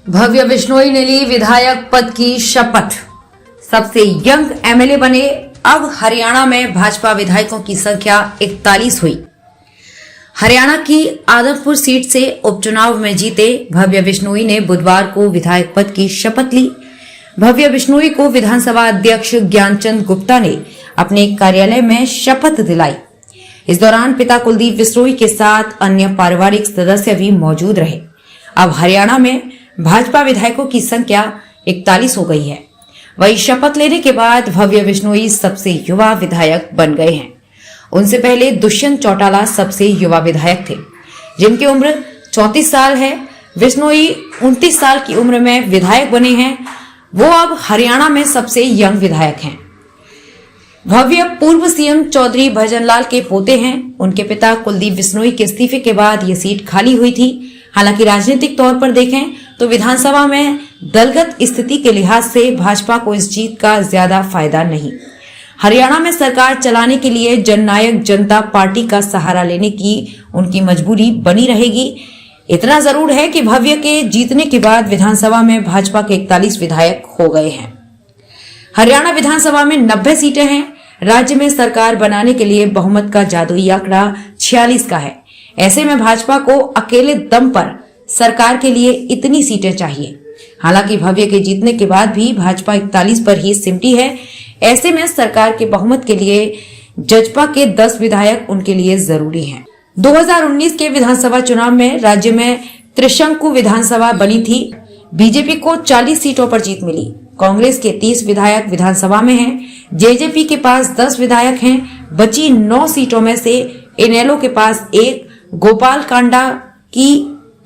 भव्य बिश्नोई ने ली विधायक पद की शपथ। सबसे यंग एमएलए बने। अब हरियाणा में भाजपा विधायकों की संख्या 41 हुई। हरियाणा की आदमपुर सीट से उपचुनाव में जीते भव्य बिश्नोई ने बुधवार को विधायक पद की शपथ ली। भव्य बिश्नोई को विधानसभा अध्यक्ष ज्ञानचंद गुप्ता ने अपने कार्यालय में शपथ दिलाई। इस दौरान पिता कुलदीप बिश्नोई के साथ अन्य पारिवारिक सदस्य भी मौजूद रहे। अब हरियाणा में भाजपा विधायकों की संख्या 41 हो गई है। वही शपथ लेने के बाद भव्य बिश्नोई सबसे युवा विधायक बन गए हैं। उनसे पहले दुष्यंत चौटाला सबसे युवा विधायक थे, जिनकी उम्र 34 साल है। बिश्नोई 29 साल की उम्र में विधायक बने हैं। वो अब हरियाणा में सबसे यंग विधायक हैं। भव्य पूर्व सीएम चौधरी भजनलाल के पोते हैं। उनके पिता कुलदीप बिश्नोई के इस्तीफे के बाद ये सीट खाली हुई थी। हालांकि राजनीतिक तौर पर देखें तो विधानसभा में दलगत स्थिति के लिहाज से भाजपा को इस जीत का ज्यादा फायदा नहीं। हरियाणा में सरकार चलाने के लिए जननायक जनता पार्टी का सहारा लेने की उनकी मजबूरी बनी रहेगी। इतना जरूर है कि भव्य के जीतने के बाद विधानसभा में भाजपा के 41 विधायक हो गए हैं। हरियाणा विधानसभा में 90 सीटें हैं। राज्य में सरकार बनाने के लिए बहुमत का जादुई आंकड़ा 46 का है। ऐसे में भाजपा को अकेले दम पर सरकार के लिए इतनी सीटें चाहिए। हालांकि भव्य के जीतने के बाद भी भाजपा 41 पर ही सिमटी है। ऐसे में सरकार के बहुमत के लिए जजपा के 10 विधायक उनके लिए जरूरी हैं। 2019 के विधानसभा चुनाव में राज्य में त्रिशंकु विधानसभा बनी थी। बीजेपी को 40 सीटों पर जीत मिली। कांग्रेस के 30 विधायक विधानसभा में हैं। जेजेपी के पास 10 विधायक हैं। बची 9 सीटों में से इनेलो के पास 1, गोपाल कांडा की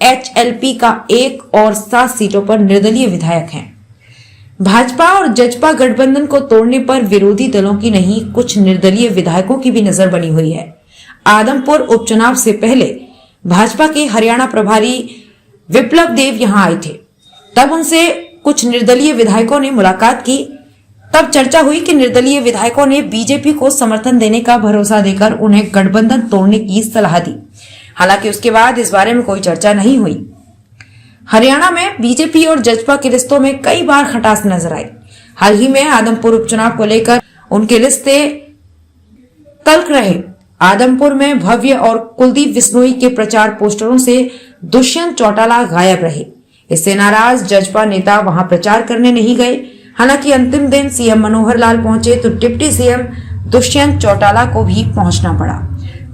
एचएलपी का 1 और 7 सीटों पर निर्दलीय विधायक हैं। भाजपा और जजपा गठबंधन को तोड़ने पर विरोधी दलों की नहीं, कुछ निर्दलीय विधायकों की भी नजर बनी हुई है। आदमपुर उपचुनाव से पहले भाजपा के हरियाणा प्रभारी विप्लव देव यहां आए थे। तब उनसे कुछ निर्दलीय विधायकों ने मुलाकात की। तब चर्चा हुई कि निर्दलीय विधायकों ने बीजेपी को समर्थन देने का भरोसा देकर उन्हें गठबंधन तोड़ने की सलाह दी। हालांकि उसके बाद इस बारे में कोई चर्चा नहीं हुई। हरियाणा में बीजेपी और जजपा के रिश्तों में कई बार खटास नजर आई। हाल ही में आदमपुर उपचुनाव को लेकर उनके रिश्ते तल्ख रहे। आदमपुर में भव्य और कुलदीप बिश्नोई के प्रचार पोस्टरों से दुष्यंत चौटाला गायब रहे। इससे नाराज जजपा नेता वहां प्रचार करने नहीं गए। हालांकि अंतिम दिन सीएम मनोहर लाल पहुंचे तो डिप्टी सीएम दुष्यंत चौटाला को भी पहुंचना पड़ा।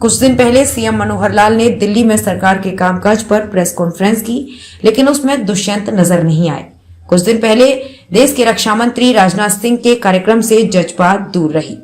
कुछ दिन पहले सीएम मनोहर लाल ने दिल्ली में सरकार के कामकाज पर प्रेस कॉन्फ्रेंस की, लेकिन उसमें दुष्यंत नजर नहीं आए। कुछ दिन पहले देश के रक्षा मंत्री राजनाथ सिंह के कार्यक्रम से जजपा दूर रही।